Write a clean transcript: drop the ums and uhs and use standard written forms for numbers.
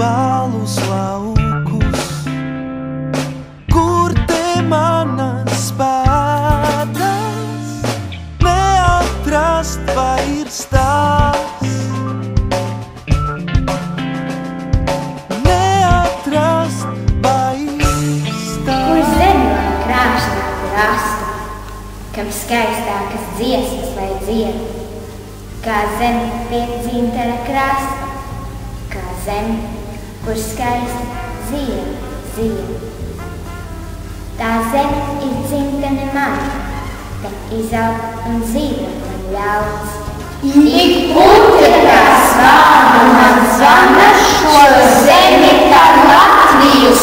balus laukus, kur te manas pēdas neatrast vairs tās. Neatrast vairs tās. Kur zemi lai krāšņāku rastu, kam skaistākas dziesmas lai dzied, kā zeme pie dzintara krasta, kā zeme, kur skaisti zied. Tā zeme ir dzimtene mana, kad izaug un dzīvot man ļauts. Ik putekļa kā svānu man zvana, šo zemi par Latviju